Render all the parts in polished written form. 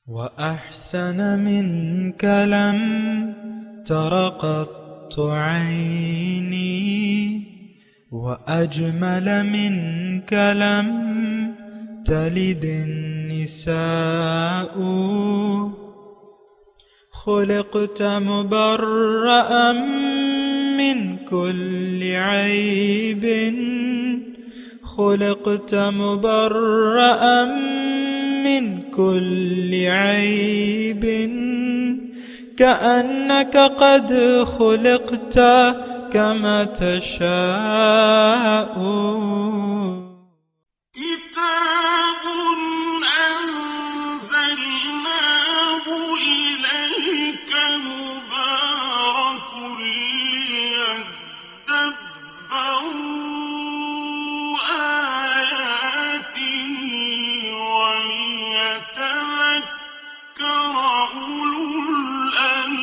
وأحسن منك لم تر قط عيني وأجمل منك لم تلد النساء خلقت مبرأ من كل عيب خلقت مبرأ من كل عيب كأنك قد خلقت كما تشاء كتاب أنزلناه إليك مبارك ليدبروا آياته وليتذكر أولو الألباب۔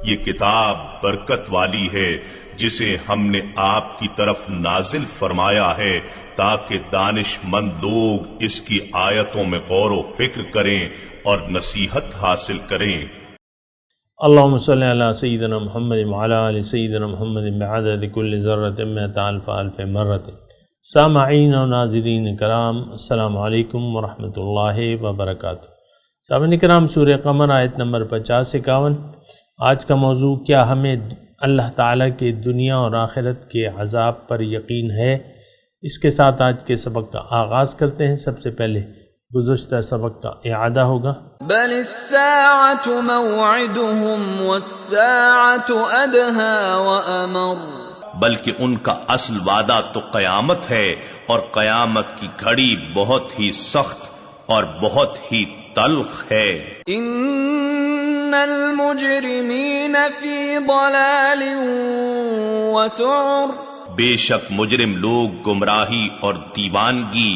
یہ کتاب برکت والی ہے جسے ہم نے آپ کی طرف نازل فرمایا ہے تاکہ دانش مند لوگ اس کی آیتوں میں غور و فکر کریں اور نصیحت حاصل کریں۔ اللہم صلی علی سیدنا محمد وعلی آل سیدنا محمد بعدد کل ذرۃ مئۃ الف الف مرۃ۔ سامعین و ناظرین کرام، السلام علیکم ورحمۃ اللہ وبرکاتہ۔ سامعین کرام، سورہ قمر آیت نمبر 50-51۔ آج کا موضوع، کیا ہمیں اللہ تعالیٰ کے دنیا اور آخرت کے عذاب پر یقین ہے؟ اس کے ساتھ آج کے سبق کا آغاز کرتے ہیں۔ سب سے پہلے گزشتہ سبق کا اعادہ ہوگا۔ بل الساعة موعدهم والساعة أدهى وأمر۔ بلکہ ان کا اصل وعدہ تو قیامت ہے، اور قیامت کی گھڑی بہت ہی سخت اور بہت ہی تلخ ہے۔ ان المجرمین فی ضلال وسعر۔ بے شک مجرم لوگ گمراہی اور دیوانگی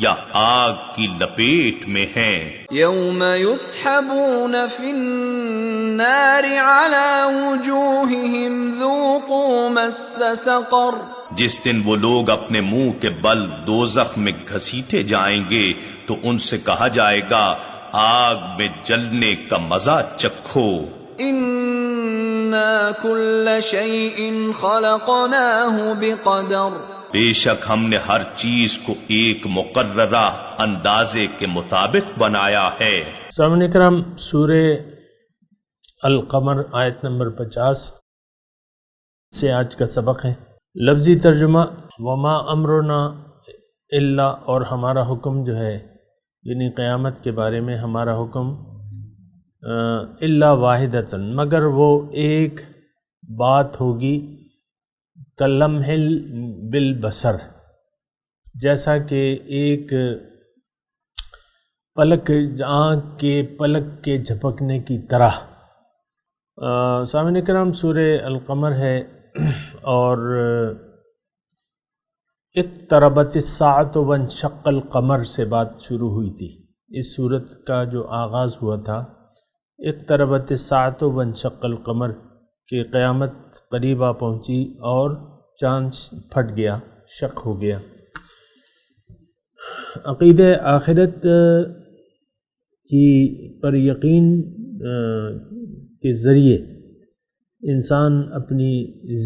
یا آگ کی لپیٹ میں ہیں۔ یوم یسحبون فی النار علی وجوہہم ذوقوا مس سقر۔ جس دن وہ لوگ اپنے منہ کے بل دوزخ میں گھسیٹے جائیں گے تو ان سے کہا جائے گا آگ میں جلنے کا مزہ چکھو۔ انا کل شیء خلقناہ بقدر۔ بے شک ہم نے ہر چیز کو ایک مقررہ اندازے کے مطابق بنایا ہے۔ سامعین کرام، سورہ القمر آیت نمبر 50 سے آج کا سبق ہے۔ لفظی ترجمہ، وما امرنا الا، اور ہمارا حکم جو ہے یعنی قیامت کے بارے میں ہمارا حکم الا واحدۃ، مگر وہ ایک بات ہوگی، کلمح بالبصر، جیسا کہ ایک پلک، آنکھ کے پلک کے جھپکنے کی طرح۔ سامعین کرام، سورہ القمر ہے اور اقتربت الساعۃ وانشق القمر سے بات شروع ہوئی تھی۔ اس صورت کا جو آغاز ہوا تھا اقتربت الساعۃ وانشق القمر، کہ قیامت قریب آ پہنچی اور چاند پھٹ گیا، شق ہو گیا۔ عقیدہ آخرت کی پر یقین کے ذریعے انسان اپنی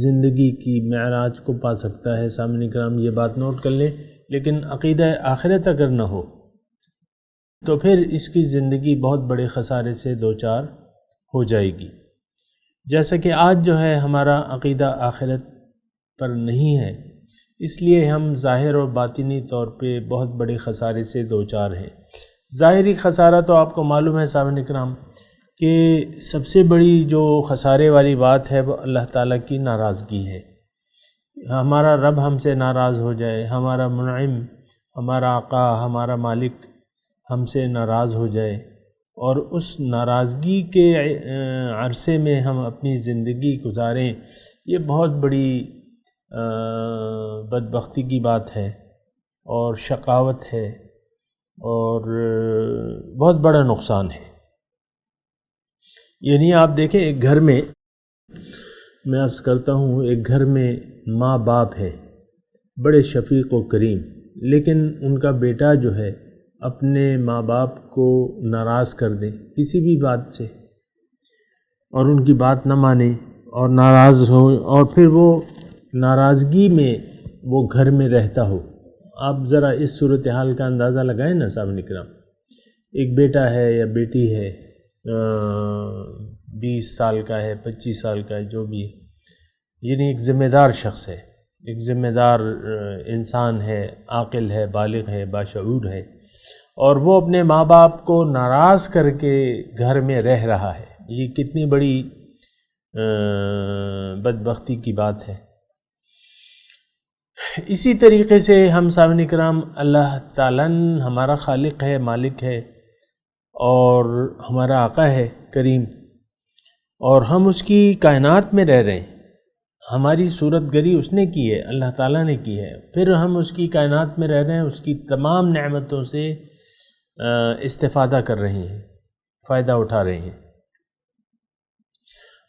زندگی کی معراج کو پا سکتا ہے۔ سامعین کرام، یہ بات نوٹ کر لیں۔ لیکن عقیدہ آخرت اگر نہ ہو تو پھر اس کی زندگی بہت بڑے خسارے سے دوچار ہو جائے گی۔ جیسا کہ آج جو ہے ہمارا عقیدہ آخرت پر نہیں ہے، اس لیے ہم ظاہر اور باطنی طور پہ بہت بڑے خسارے سے دوچار ہیں۔ ظاہری خسارہ تو آپ کو معلوم ہے سامعین کرام کہ سب سے بڑی جو خسارے والی بات ہے وہ اللہ تعالیٰ کی ناراضگی ہے۔ ہمارا رب ہم سے ناراض ہو جائے، ہمارا منعم، ہمارا آقا، ہمارا مالک ہم سے ناراض ہو جائے، اور اس ناراضگی کے عرصے میں ہم اپنی زندگی گزاریں، یہ بہت بڑی بدبختی کی بات ہے اور شقاوت ہے اور بہت بڑا نقصان ہے۔ یعنی آپ دیکھیں، ایک گھر میں میں عرض کرتا ہوں، ایک گھر میں ماں باپ ہے، بڑے شفیق و کریم، لیکن ان کا بیٹا جو ہے اپنے ماں باپ کو ناراض کر دے کسی بھی بات سے، اور ان کی بات نہ مانے اور ناراض ہو، اور پھر وہ ناراضگی میں وہ گھر میں رہتا ہو. آپ ذرا اس صورتحال کا اندازہ لگائیں نا سامعین کرام. ایک بیٹا ہے یا بیٹی ہے، 20 سال کا ہے، 25 سال کا ہے، جو بھی ہے، یعنی ایک ذمہ دار شخص ہے، ایک ذمہ دار انسان ہے، عاقل ہے، بالغ ہے، باشعور ہے، اور وہ اپنے ماں باپ کو ناراض کر کے گھر میں رہ رہا ہے. یہ کتنی بڑی بدبختی کی بات ہے. اسی طریقے سے ہم سامعین کرام، اللہ تعالیٰ ہمارا خالق ہے، مالک ہے، اور ہمارا آقا ہے کریم، اور ہم اس کی کائنات میں رہ رہے ہیں. ہماری صورت گری اس نے کی ہے، اللہ تعالیٰ نے کی ہے، پھر ہم اس کی کائنات میں رہ رہے ہیں، اس کی تمام نعمتوں سے استفادہ کر رہے ہیں، فائدہ اٹھا رہے ہیں.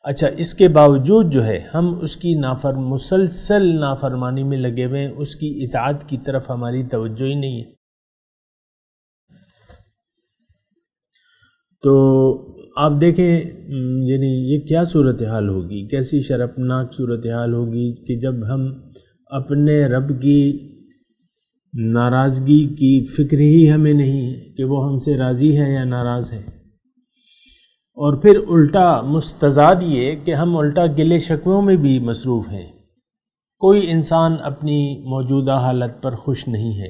اچھا، اس کے باوجود جو ہے ہم اس کی مسلسل نافرمانی میں لگے ہوئے ہیں، اس کی اطاعت کی طرف ہماری توجہ ہی نہیں ہے. تو آپ دیکھیں یعنی یہ کیا صورتحال ہوگی، کیسی شرمناک صورتحال ہوگی کہ جب ہم اپنے رب کی ناراضگی کی فکر ہی ہمیں نہیں ہے کہ وہ ہم سے راضی ہے یا ناراض ہے، اور پھر الٹا مستضاد یہ کہ ہم الٹا گلے شکووں میں بھی مصروف ہیں. کوئی انسان اپنی موجودہ حالت پر خوش نہیں ہے،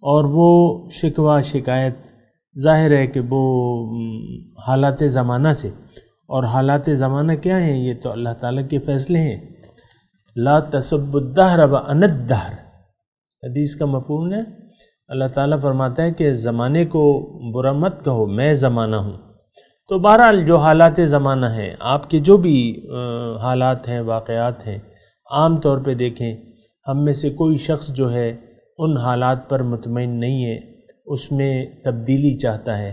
اور وہ شکوہ شکایت ظاہر ہے کہ وہ حالات زمانہ سے، اور حالات زمانہ کیا ہیں؟ یہ تو اللہ تعالیٰ کے فیصلے ہیں. لا تسب الدہر وان الدہر، حدیث کا مفہوم ہے. اللہ تعالیٰ فرماتا ہے کہ زمانے کو برا مت کہو، میں زمانہ ہوں. تو بہرحال جو حالات زمانہ ہیں، آپ کے جو بھی حالات ہیں، واقعات ہیں، عام طور پہ دیکھیں ہم میں سے کوئی شخص جو ہے ان حالات پر مطمئن نہیں ہے، اس میں تبدیلی چاہتا ہے،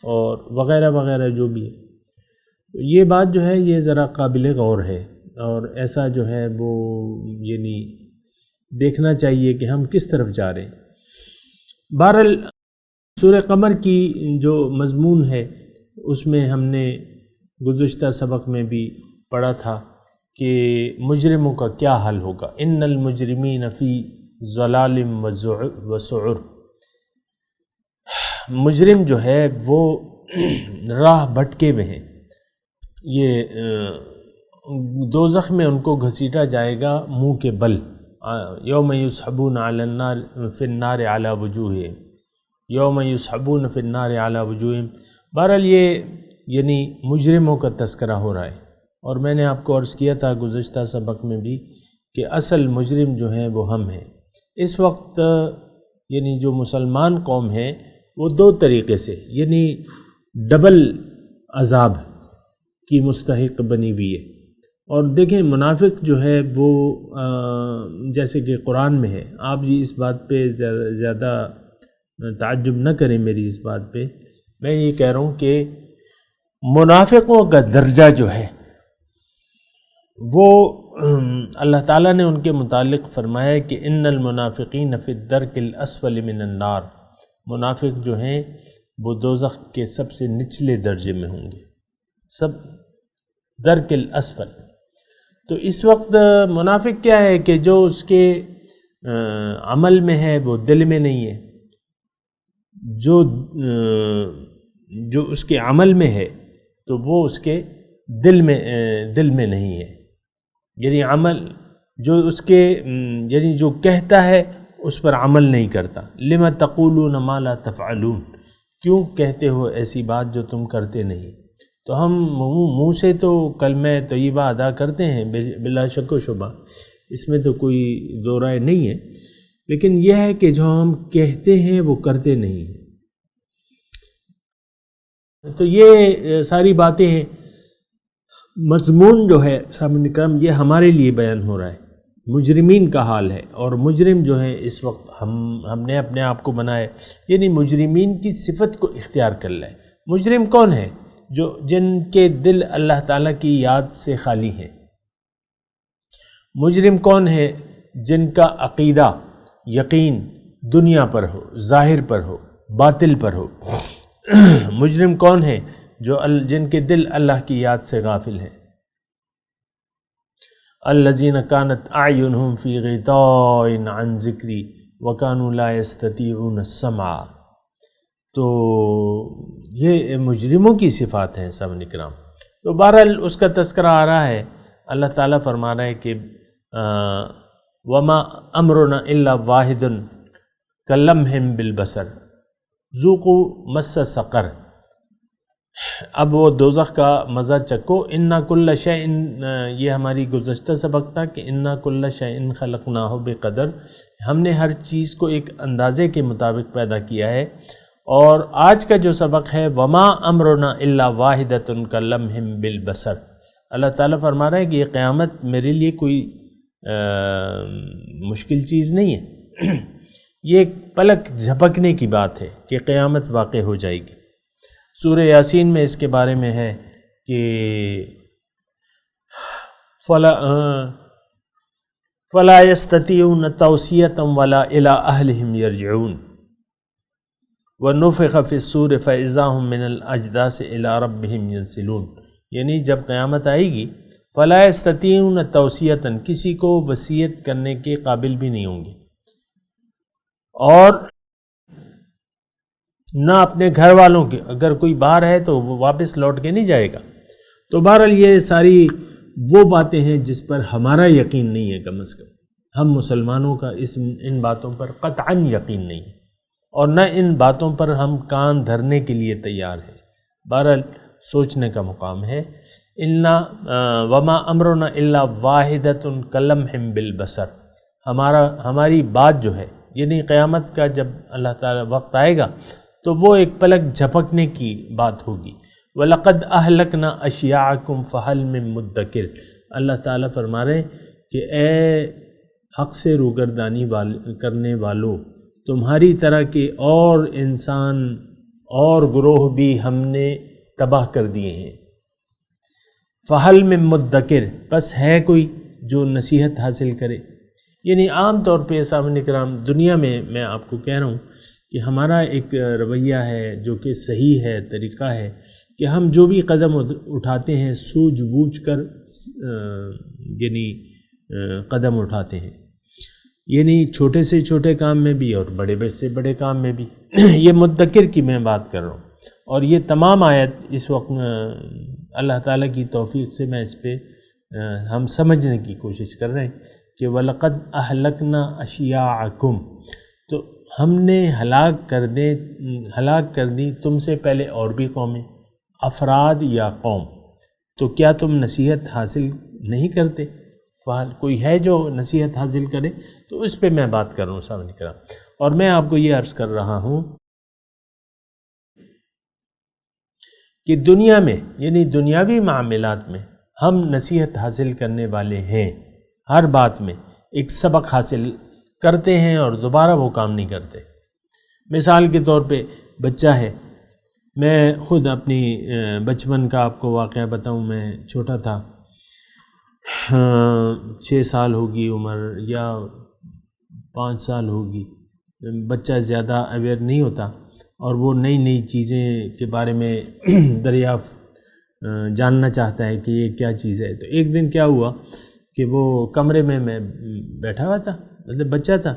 اور وغیرہ وغیرہ جو بھی ہے. یہ بات جو ہے یہ ذرا قابل غور ہے، اور ایسا جو ہے وہ یعنی دیکھنا چاہیے کہ ہم کس طرف جا رہے ہیں. بہرحال سورہ قمر کی جو مضمون ہے اس میں ہم نے گزشتہ سبق میں بھی پڑھا تھا کہ مجرموں کا کیا حل ہوگا. ان المجرمین فی ضلال وسعر، مجرم جو ہے وہ راہ بھٹکے ہوئے ہیں. یہ دوزخ میں ان کو گھسیٹا جائے گا منہ کے بل. یوم یسحبون علی النار فی النار علی وجوہہم، یوم یسحبون فی النار علی وجوہہم. بہرحال یہ یعنی مجرموں کا تذکرہ ہو رہا ہے، اور میں نے آپ کو عرض کیا تھا گزشتہ سبق میں بھی کہ اصل مجرم جو ہیں وہ ہم ہیں. اس وقت یعنی جو مسلمان قوم ہے وہ دو طریقے سے یعنی ڈبل عذاب کی مستحق بنی ہوئی ہے. اور دیکھیں منافق جو ہے وہ جیسے کہ قرآن میں ہے، آپ جی اس بات پہ زیادہ تعجب نہ کریں میری اس بات پہ. میں یہ کہہ رہا ہوں کہ منافقوں کا درجہ جو ہے وہ اللہ تعالیٰ نے ان کے متعلق فرمایا کہ ان المنافقین فی الدرک الاسفل من النار، منافق جو ہیں وہ دوزخ کے سب سے نچلے درجے میں ہوں گے، سب درک الاسفل. تو اس وقت منافق کیا ہے کہ جو اس کے عمل میں ہے وہ دل میں نہیں ہے، جو اس کے عمل میں ہے تو وہ اس کے دل میں نہیں ہے. یعنی عمل جو اس کے یعنی جو کہتا ہے اس پر عمل نہیں کرتا. لما تقولون ما لا تفعلون، کیوں کہتے ہو ایسی بات جو تم کرتے نہیں. تو ہم منہ سے تو کلمہ طیبہ ادا کرتے ہیں بلا شک و شبہ، اس میں تو کوئی دو رائے نہیں ہے، لیکن یہ ہے کہ جو ہم کہتے ہیں وہ کرتے نہیں ہیں. تو یہ ساری باتیں ہیں. مضمون جو ہے سامعین کرام یہ ہمارے لیے بیان ہو رہا ہے، مجرمین کا حال ہے. اور مجرم جو ہے اس وقت ہم نے اپنے آپ کو بنائے، یعنی مجرمین کی صفت کو اختیار کر لائے. مجرم کون ہے؟ جن کے دل اللہ تعالیٰ کی یاد سے خالی ہیں. مجرم کون ہے؟ جن کا عقیدہ، یقین دنیا پر ہو، ظاہر پر ہو، باطل پر ہو۔ مجرم کون ہے؟ جن کے دل اللہ کی یاد سے غافل ہیں۔ الذین کانت اعینہم فی غطاء عن ذکری وکانوا لا یستطیعون السمع۔ تو یہ مجرموں کی صفات ہیں سامعین کرام۔ تو بہرحال اس کا تذکرہ آ رہا ہے، اللہ تعالیٰ فرما رہا ہے کہ وما امرنا الا واحد کلمح بالبصر ذوقوا مس سقر۔ اب وہ دوزخ کا مزہ چکو۔ انا کل شیء، یہ ہماری گزشتہ سبق تھا کہ انا کل شیء خلقناہ بقدر، ہم نے ہر چیز کو ایک اندازے کے مطابق پیدا کیا ہے۔ اور آج کا جو سبق ہے وما امرنا الا واحدۃ کلمح بالبصر، اللہ تعالیٰ فرما رہا ہے کہ یہ قیامت میرے لیے کوئی مشکل چیز نہیں ہے، یہ ایک پلک جھپکنے کی بات ہے کہ قیامت واقع ہو جائے گی۔ سورہ یاسین میں اس کے بارے میں ہے کہ فلا یستطیعون توصیۃ ولا الی اہلہم یرجعون ونفخ فی الصور فاذا هم من الاجداث الی ربہم ینسلون۔ یعنی جب قیامت آئے گی فلا یستطیعون توصیۃ، کسی کو وصیت کرنے کے قابل بھی نہیں ہوں گے، اور نہ اپنے گھر والوں کے، اگر کوئی باہر ہے تو وہ واپس لوٹ کے نہیں جائے گا۔ تو بہرحال یہ ساری وہ باتیں ہیں جس پر ہمارا یقین نہیں ہے، کم از کم ہم مسلمانوں کا ان باتوں پر قطعاً یقین نہیں ہے، اور نہ ان باتوں پر ہم کان دھرنے کے لیے تیار ہیں۔ بہرحال سوچنے کا مقام ہے۔ وما امرنا الا واحدۃ کلمح بالبصر، ہماری بات جو ہے، یعنی قیامت کا جب اللہ تعالیٰ وقت آئے گا تو وہ ایک پلک جھپکنے کی بات ہوگی۔ وَلَقَدْ أَهْلَكْنَا أَشْيَاعَكُمْ فَهَلْ مِن مُدَّكِرٍ، اللہ تعالیٰ فرما رہے ہیں کہ اے حق سے روگردانی کرنے والو، تمہاری طرح کے اور انسان اور گروہ بھی ہم نے تباہ کر دیے ہیں۔ فَهَلْ مِن مُدَّكِرٍ، بس ہے کوئی جو نصیحت حاصل کرے۔ یعنی عام طور پہ سامعین کرام دنیا میں آپ کو کہہ رہا ہوں کہ ہمارا ایک رویہ ہے جو کہ صحیح ہے، طریقہ ہے کہ ہم جو بھی قدم اٹھاتے ہیں سوجھ بوجھ کر یعنی قدم اٹھاتے ہیں، یعنی چھوٹے سے چھوٹے کام میں بھی اور بڑے سے بڑے کام میں بھی۔ یہ مدکر کی میں بات کر رہا ہوں، اور یہ تمام آیت اس وقت اللہ تعالیٰ کی توفیق سے میں اس پہ ہم سمجھنے کی کوشش کر رہے ہیں کہ وَلَقَدْ أَهْلَكْنَا أَشْيَاعَكُمْ، تو ہم نے ہلاک کر دی تم سے پہلے اور بھی قومیں، افراد یا قوم، تو کیا تم نصیحت حاصل نہیں کرتے؟ کوئی ہے جو نصیحت حاصل کرے؟ تو اس پہ میں بات کر رہا ہوں سامنے کرام، اور میں آپ کو یہ عرض کر رہا ہوں کہ دنیا میں یعنی دنیاوی معاملات میں ہم نصیحت حاصل کرنے والے ہیں، ہر بات میں ایک سبق حاصل کرتے ہیں اور دوبارہ وہ کام نہیں کرتے۔ مثال کے طور پہ بچہ ہے، میں خود اپنی بچپن کا آپ کو واقعہ بتاؤں، میں چھوٹا تھا، 6 سال ہوگی عمر یا 5 سال ہوگی، بچہ زیادہ اویئر نہیں ہوتا اور وہ نئی چیزیں کے بارے میں دریافت جاننا چاہتا ہے کہ یہ کیا چیز ہے۔ تو ایک دن کیا ہوا کہ وہ کمرے میں بیٹھا ہوا تھا، مطلب بچہ تھا،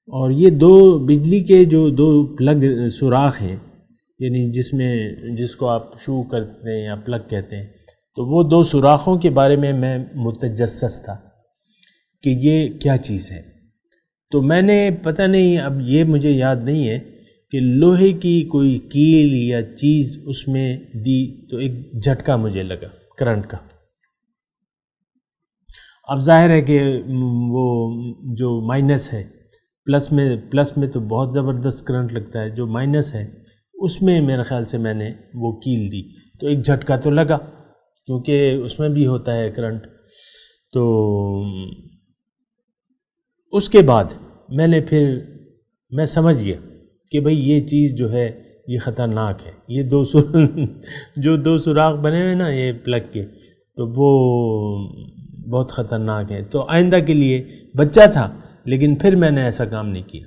اور یہ 2 بجلی کے جو 2 پلگ سوراخ ہیں، یعنی جس کو آپ شو کرتے ہیں یا پلگ کہتے ہیں، تو وہ 2 سوراخوں کے بارے میں متجسس تھا کہ یہ کیا چیز ہے۔ تو میں نے پتہ نہیں، اب یہ مجھے یاد نہیں ہے کہ لوہے کی کوئی کیل یا چیز اس میں دی، تو ایک جھٹکا مجھے لگا کرنٹ کا۔ اب ظاہر ہے کہ وہ جو مائنس ہے، پلس میں تو بہت زبردست کرنٹ لگتا ہے، جو مائنس ہے اس میں میرے خیال سے میں نے وہ کیل دی، تو ایک جھٹکا تو لگا کیونکہ اس میں بھی ہوتا ہے کرنٹ۔ تو اس کے بعد میں سمجھ گیا کہ بھئی یہ چیز جو ہے یہ خطرناک ہے، یہ جو 2 سوراخ بنے ہوئے نا یہ پلگ کے، تو وہ بہت خطرناک ہے۔ تو آئندہ کے لیے بچہ تھا، لیکن پھر میں نے ایسا کام نہیں کیا۔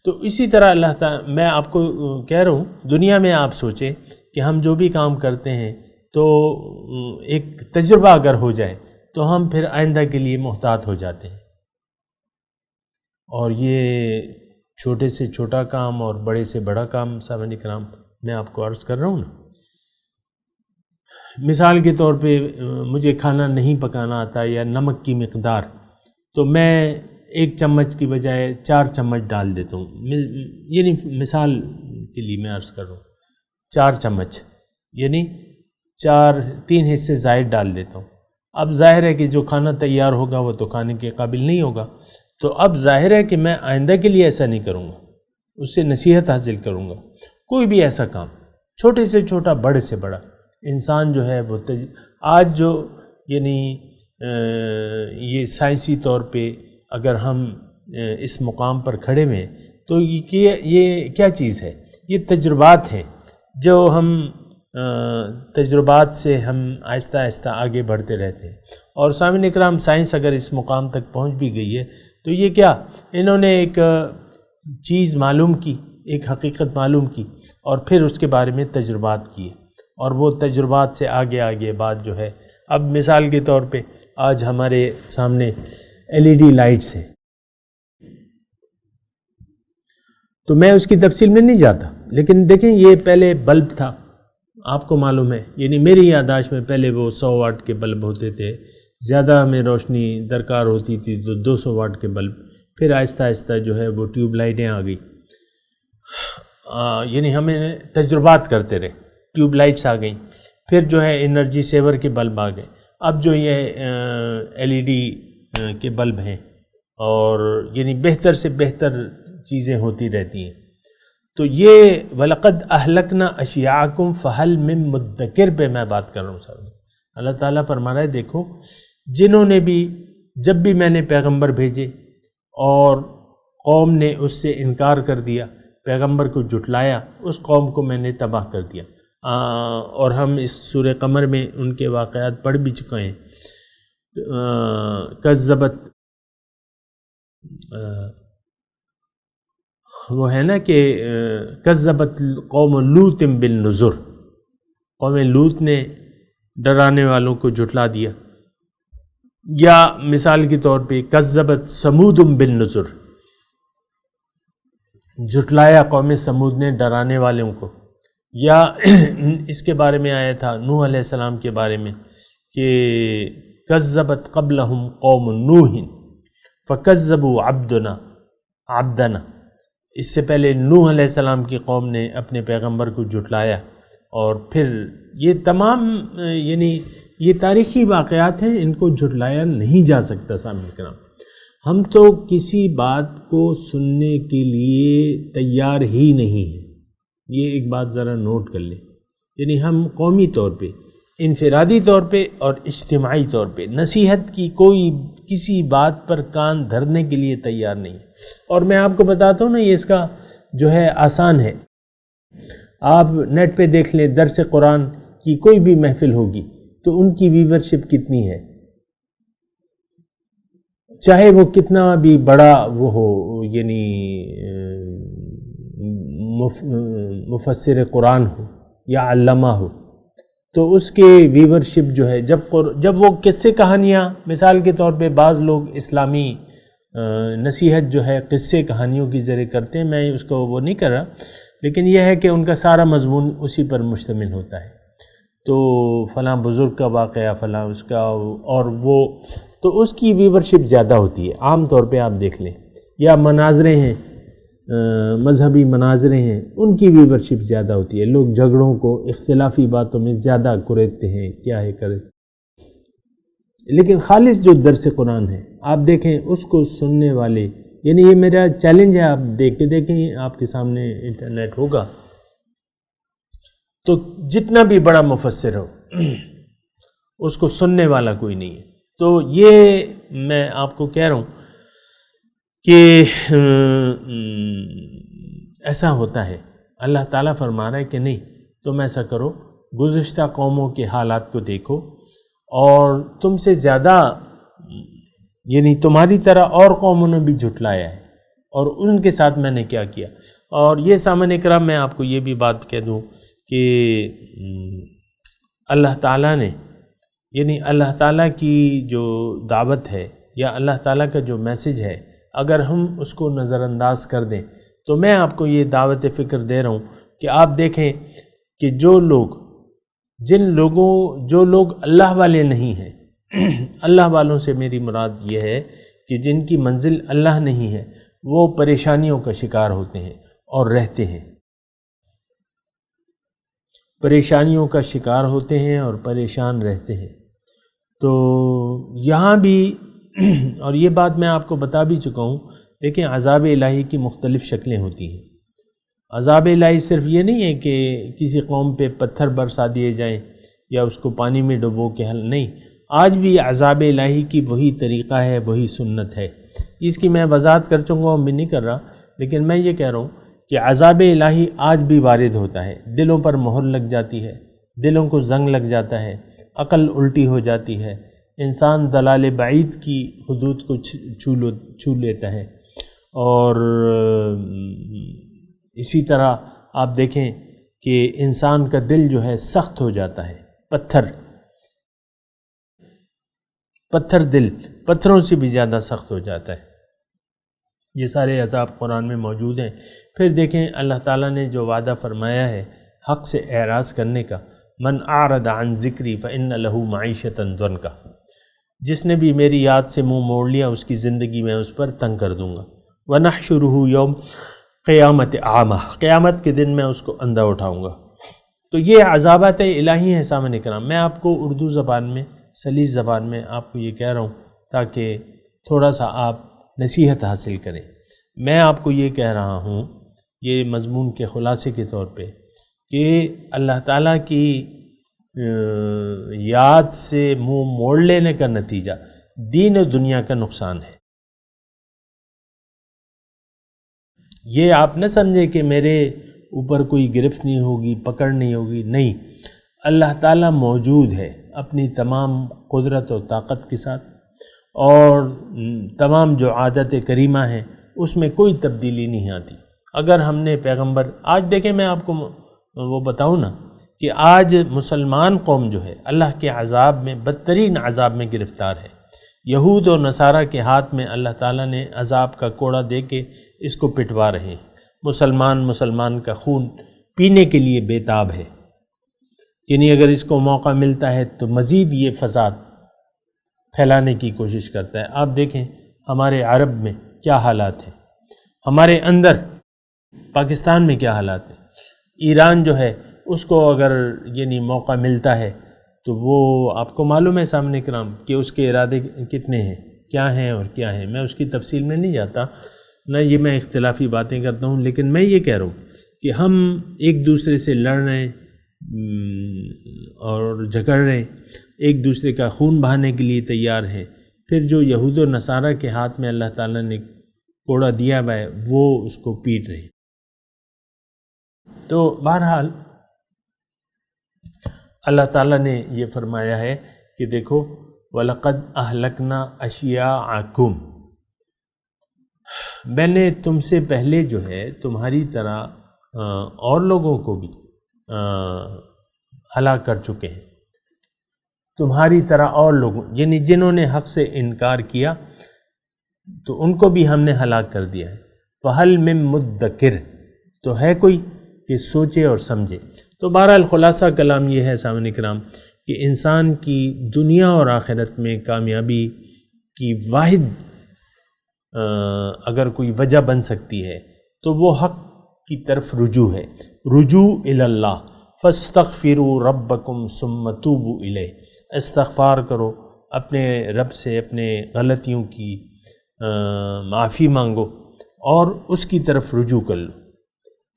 تو اسی طرح اللہ تعالیٰ میں آپ کو کہہ رہا ہوں، دنیا میں آپ سوچیں کہ ہم جو بھی کام کرتے ہیں تو ایک تجربہ اگر ہو جائے تو ہم پھر آئندہ کے لیے محتاط ہو جاتے ہیں، اور یہ چھوٹے سے چھوٹا کام اور بڑے سے بڑا کام سامعین کرام میں آپ کو عرض کر رہا ہوں نا. مثال کے طور پہ مجھے کھانا نہیں پکانا آتا یا نمک کی مقدار، تو میں 1 چمچ کی بجائے 4 چمچ ڈال دیتا ہوں. یعنی مثال کے لیے میں عرض کر رہا ہوں 4 چمچ، یعنی 3 حصے زائد ڈال دیتا ہوں. اب ظاہر ہے کہ جو کھانا تیار ہوگا وہ تو کھانے کے قابل نہیں ہوگا، تو اب ظاہر ہے کہ میں آئندہ کے لیے ایسا نہیں کروں گا، اس سے نصیحت حاصل کروں گا. کوئی بھی ایسا کام چھوٹے سے چھوٹا بڑے سے بڑا انسان جو ہے وہ آج جو یعنی یہ سائنسی طور پہ اگر ہم اس مقام پر کھڑے ہوئے تو یہ کیا چیز ہے؟ یہ تجربات ہیں جو ہم تجربات سے ہم آہستہ آہستہ آگے بڑھتے رہتے ہیں. اور سامعین اکرام، سائنس اگر اس مقام تک پہنچ بھی گئی ہے تو یہ کیا، انہوں نے ایک چیز معلوم کی، ایک حقیقت معلوم کی، اور پھر اس کے بارے میں تجربات کیے، اور وہ تجربات سے آگے بات جو ہے. اب مثال کے طور پہ آج ہمارے سامنے LED لائٹس ہیں، تو میں اس کی تفصیل میں نہیں جاتا، لیکن دیکھیں یہ پہلے بلب تھا، آپ کو معلوم ہے، یعنی میری یادداشت میں پہلے وہ 100 واٹ کے بلب ہوتے تھے، زیادہ ہمیں روشنی درکار ہوتی تھی تو 200 واٹ کے بلب، پھر آہستہ آہستہ جو ہے وہ ٹیوب لائٹیں آ گئی. یعنی ہمیں تجربات کرتے رہے، ٹیوب لائٹس آ گئیں، پھر جو ہے انرجی سیور کے بلب آ گئے، اب جو یہ LED کے بلب ہیں، اور یعنی بہتر سے بہتر چیزیں ہوتی رہتی ہیں. تو یہ وَلَقَدْ أَهْلَكْنَا أَشْيَاعَكُمْ فَهَلْ مِن مُدَّكِرٍ پہ میں بات کر رہا ہوں صاحب. اللہ تعالیٰ فرما رہا ہے دیکھو، جنہوں نے بھی جب بھی میں نے پیغمبر بھیجے اور قوم نے اس سے انکار کر دیا، پیغمبر کو جھٹلایا، اس قوم کو میں نے تباہ کر دیا. اور ہم اس سورہ قمر میں ان کے واقعات پڑھ بھی چکے ہیں. کذبت، وہ ہے نا کہ کذبت قوم لوط بالنذر، قوم لوط نے ڈرانے والوں کو جھٹلا دیا. یا مثال کے طور پہ کذبت سمود بالنذر، جھٹلایا قوم سمود نے ڈرانے والوں کو. یا اس کے بارے میں آیا تھا نوح علیہ السلام کے بارے میں کہ کذبت قبلہم قوم نوح فکذبوا عبدنا، اس سے پہلے نوح علیہ السلام کی قوم نے اپنے پیغمبر کو جھٹلایا. اور پھر یہ تمام یعنی یہ تاریخی واقعات ہیں، ان کو جھٹلایا نہیں جا سکتا. سامعین کرام، ہم تو کسی بات کو سننے کے لیے تیار ہی نہیں ہیں. یہ ایک بات ذرا نوٹ کر لیں، یعنی ہم قومی طور پہ، انفرادی طور پہ اور اجتماعی طور پہ نصیحت کی کوئی کسی بات پر کان دھرنے کے لیے تیار نہیں. اور میں آپ کو بتاتا ہوں نا، یہ اس کا جو ہے آسان ہے. آپ نیٹ پہ دیکھ لیں، درس قرآن کی کوئی بھی محفل ہوگی تو ان کی ویورشپ کتنی ہے، چاہے وہ کتنا بھی بڑا وہ ہو، یعنی مفسر قرآن ہو یا علامہ ہو، تو اس کے ویورشپ جو ہے جب وہ قصے کہانیاں، مثال کے طور پہ بعض لوگ اسلامی نصیحت جو ہے قصے کہانیوں کی ذریعے کرتے ہیں، میں اس کو وہ نہیں کر رہا، لیکن یہ ہے کہ ان کا سارا مضمون اسی پر مشتمل ہوتا ہے. تو فلاں بزرگ کا واقعہ، فلاں اس کا، اور وہ تو اس کی ویورشپ زیادہ ہوتی ہے. عام طور پہ آپ دیکھ لیں، یا مناظرے ہیں، مذہبی مناظرے ہیں، ان کی ویورشپ زیادہ ہوتی ہے. لوگ جھگڑوں کو، اختلافی باتوں میں زیادہ کریدتے ہیں، کیا ہے کرے. لیکن خالص جو درس قرآن ہے، آپ دیکھیں اس کو سننے والے، یعنی یہ میرا چیلنج ہے، آپ دیکھ کے دیکھیں، آپ کے سامنے انٹرنیٹ ہوگا، تو جتنا بھی بڑا مفسر ہو اس کو سننے والا کوئی نہیں ہے. تو یہ میں آپ کو کہہ رہا ہوں کہ ایسا ہوتا ہے. اللہ تعالیٰ فرما رہا ہے کہ نہیں، تم ایسا کرو، گزشتہ قوموں کے حالات کو دیکھو، اور تم سے زیادہ، یعنی تمہاری طرح اور قوموں نے بھی جھٹلایا ہے، اور ان کے ساتھ میں نے کیا کیا۔ اور یہ سامعین کرام میں آپ کو یہ بھی بات کہہ دوں کہ اللہ تعالیٰ نے، یعنی اللہ تعالیٰ کی جو دعوت ہے یا اللہ تعالیٰ کا جو میسج ہے، اگر ہم اس کو نظر انداز کر دیں تو میں آپ کو یہ دعوت فکر دے رہا ہوں کہ آپ دیکھیں کہ جو لوگ اللہ والے نہیں ہیں، اللہ والوں سے میری مراد یہ ہے کہ جن کی منزل اللہ نہیں ہے، وہ پریشانیوں کا شکار ہوتے ہیں اور رہتے ہیں، پریشانیوں کا شکار ہوتے ہیں اور پریشان رہتے ہیں۔ تو یہاں بھی اور یہ بات میں آپ کو بتا بھی چکا ہوں، دیکھیں عذاب الہی کی مختلف شکلیں ہوتی ہیں۔ عذاب الہی صرف یہ نہیں ہے کہ کسی قوم پہ پتھر برسا دیے جائیں یا اس کو پانی میں ڈبو کے حل، نہیں، آج بھی عذاب الہی کی وہی طریقہ ہے، وہی سنت ہے۔ اس کی میں وضاحت کر چکا ہوں، بھی نہیں کر رہا، لیکن میں یہ کہہ رہا ہوں کہ عذاب الہی آج بھی وارد ہوتا ہے، دلوں پر مہر لگ جاتی ہے، دلوں کو زنگ لگ جاتا ہے، عقل الٹی ہو جاتی ہے، انسان دلال بعید کی حدود کو چھو لیتا ہے۔ اور اسی طرح آپ دیکھیں کہ انسان کا دل جو ہے سخت ہو جاتا ہے، پتھر دل پتھروں سے بھی زیادہ سخت ہو جاتا ہے۔ یہ سارے عذاب قرآن میں موجود ہیں۔ پھر دیکھیں اللہ تعالیٰ نے جو وعدہ فرمایا ہے حق سے اعراض کرنے کا، من اعرض عن ذکری فإن له معیشۃ ضنکا، جس نے بھی میری یاد سے منہ موڑ لیا اس کی زندگی میں اس پر تنگ کر دوں گا۔ وَنَحْشُرُهُ یوم قیامت اعمیٰ، قیامت کے دن میں اس کو اندھا اٹھاؤں گا۔ تو یہ عذابات الہی ہیں سامعین کرام۔ میں آپ کو اردو زبان میں، سلیس زبان میں آپ کو یہ کہہ رہا ہوں تاکہ تھوڑا سا آپ نصیحت حاصل کریں۔ میں آپ کو یہ کہہ رہا ہوں، یہ مضمون کے خلاصے کے طور پہ، کہ اللہ تعالیٰ کی یاد سے منہ موڑ لینے کا نتیجہ دین و دنیا کا نقصان ہے۔ یہ آپ نہ سمجھیں کہ میرے اوپر کوئی گرفت نہیں ہوگی، پکڑ نہیں ہوگی، نہیں، اللہ تعالیٰ موجود ہے اپنی تمام قدرت و طاقت کے ساتھ، اور تمام جو عادت کریمہ ہیں اس میں کوئی تبدیلی نہیں آتی۔ اگر ہم نے پیغمبر، آج دیکھیں میں آپ کو وہ بتاؤں نا کہ آج مسلمان قوم جو ہے اللہ کے عذاب میں، بدترین عذاب میں گرفتار ہے۔ یہود و نصارہ کے ہاتھ میں اللہ تعالیٰ نے عذاب کا کوڑا دے کے اس کو پٹوا رہے ہیں۔ مسلمان کا خون پینے کے لیے بےتاب ہے، یعنی اگر اس کو موقع ملتا ہے تو مزید یہ فساد پھیلانے کی کوشش کرتا ہے۔ آپ دیکھیں ہمارے عرب میں کیا حالات ہیں، ہمارے اندر پاکستان میں کیا حالات ہیں۔ ایران جو ہے اس کو اگر یعنی موقع ملتا ہے تو وہ آپ کو معلوم ہے سامنے کرام کہ اس کے ارادے کتنے ہیں، کیا ہیں اور کیا ہیں۔ میں اس کی تفصیل میں نہیں جاتا، نہ یہ میں اختلافی باتیں کرتا ہوں، لیکن میں یہ کہہ رہا ہوں کہ ہم ایک دوسرے سے لڑ رہے ہیں اور جھگڑ رہے ہیں، ایک دوسرے کا خون بہانے کے لیے تیار ہیں، پھر جو یہود و نصارہ کے ہاتھ میں اللہ تعالیٰ نے کوڑا دیا ہوا ہے وہ اس کو پیٹ رہے ہیں۔ تو بہرحال اللہ تعالیٰ نے یہ فرمایا ہے کہ دیکھو وَلَقَدْ أَهْلَكْنَا أَشْيَاعَكُمْ، میں نے تم سے پہلے جو ہے تمہاری طرح اور لوگوں کو بھی ہلاک کر چکے ہیں، تمہاری طرح اور لوگوں، یعنی جنہوں نے حق سے انکار کیا تو ان کو بھی ہم نے ہلاک کر دیا ہے۔ فَهَلْ مِن مُدَّكِرٍ، تو ہے کوئی کہ سوچے اور سمجھے۔ تو بہرحال خلاصہ کلام یہ ہے سامعین کرام کہ انسان کی دنیا اور آخرت میں کامیابی کی واحد اگر کوئی وجہ بن سکتی ہے تو وہ حق کی طرف رجوع ہے، رجوع الی اللہ۔ فاستغفروا ربکم ثم توبوا الیہ، استغفار کرو اپنے رب سے، اپنے غلطیوں کی معافی مانگو اور اس کی طرف رجوع کر لو۔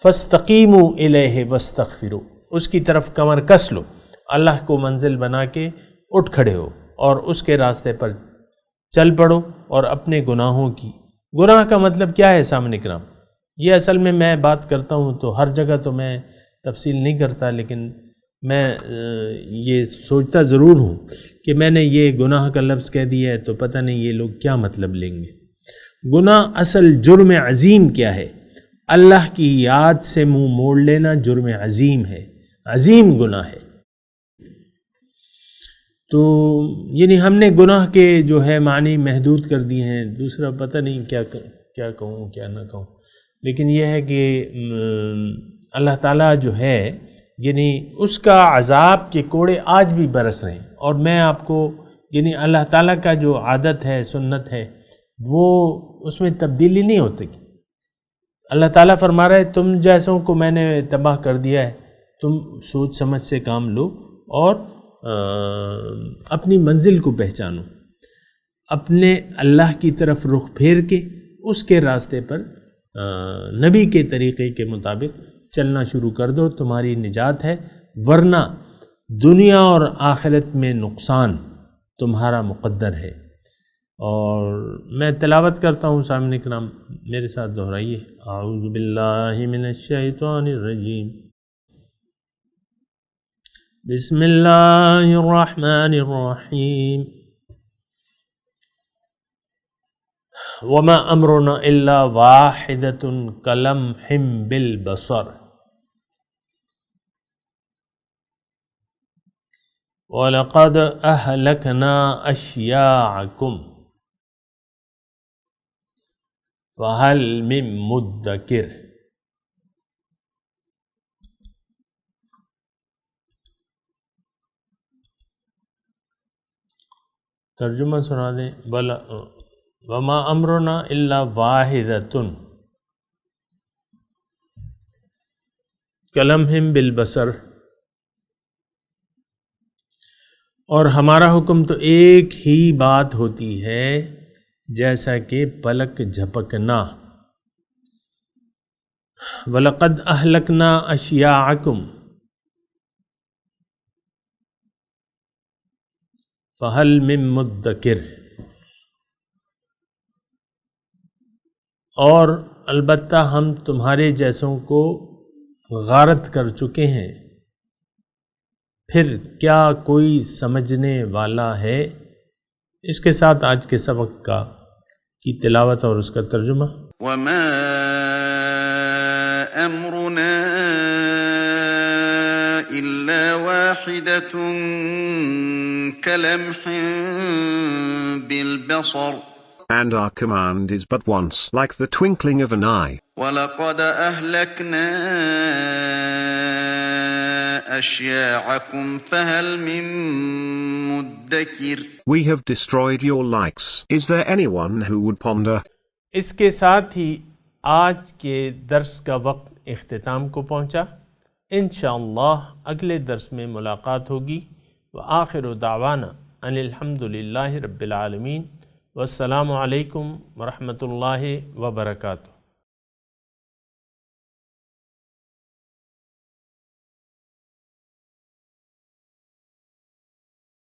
فاستقیموا الیہ واستغفروا، اس کی طرف کمر کس لو، اللہ کو منزل بنا کے اٹھ کھڑے ہو اور اس کے راستے پر چل پڑو، اور اپنے گناہوں کی، گناہ کا مطلب کیا ہے سامنے کرام، یہ اصل میں بات کرتا ہوں تو ہر جگہ تو میں تفصیل نہیں کرتا، لیکن میں یہ سوچتا ضرور ہوں کہ میں نے یہ گناہ کا لفظ کہہ دیا ہے تو پتہ نہیں یہ لوگ کیا مطلب لیں گے۔ گناہ اصل جرم عظیم کیا ہے؟ اللہ کی یاد سے منہ موڑ لینا جرم عظیم ہے، عظیم گناہ ہے۔ تو یعنی ہم نے گناہ کے جو ہے معنی محدود کر دیے ہیں، دوسرا پتہ نہیں کیا کہوں کیا نہ کہوں، لیکن یہ ہے کہ اللہ تعالیٰ جو ہے یعنی اس کا عذاب کے کوڑے آج بھی برس رہے ہیں، اور میں آپ کو یعنی اللہ تعالیٰ کا جو عادت ہے، سنت ہے، وہ اس میں تبدیلی نہیں ہوتی۔ اللہ تعالیٰ فرما رہا ہے تم جیسوں کو میں نے تباہ کر دیا ہے، تم سوچ سمجھ سے کام لو اور اپنی منزل کو پہچانو، اپنے اللہ کی طرف رخ پھیر کے اس کے راستے پر نبی کے طریقے کے مطابق چلنا شروع کر دو، تمہاری نجات ہے، ورنہ دنیا اور آخرت میں نقصان تمہارا مقدر ہے۔ اور میں تلاوت کرتا ہوں، سامنے کرام میرے ساتھ دہرائیے، اعوذ باللہ من الشیطان الرجیم، بسم اللہ الرحمن الرحیم، وما امرنا الا واحدۃ کلمح بالبصر وَلَقَدْ أَهْلَكْنَا أَشْيَاعَكُمْ فَهَلْ مِن مُدَّكِرٍ۔ ترجمہ سنا دیں، وَمَا أَمْرُنَا إِلَّا وَاحِدَةٌ كَلَمْحٍ بِالْبَصَرِ، اور ہمارا حکم تو ایک ہی بات ہوتی ہے جیسا کہ پلک جھپکنا۔ وَلَقَدْ أَهْلَكْنَا أَشْيَاعَكُمْ فَهَلْ مِن مُدَّكِرٍ، اور البتہ ہم تمہارے جیسوں کو غارت کر چکے ہیں، پھر کیا کوئی سمجھنے والا ہے؟ اس کے ساتھ آج کے سبق کی تلاوت اور اس کا ترجمہ۔ وما امرنا الا واحدة كلمح بالبصر، And our command is but once, like the twinkling of an eye. وَلَقَدْ أَهْلَكْنَا أَشْيَاعَكُمْ فَهَلْ مِن مُدَّكِرٍ۔ We have destroyed your likes. Is there anyone who would ponder? اس کے ساتھ ہی آج کے درس کا وقت اختتام کو پہنچا۔ انشاءاللہ اگلے درس میں ملاقات ہوگی۔ وآخر دعوانا ان الحمدللہ رب العالمین، والسلام علیکم ورحمۃ اللہ وبرکاتہ۔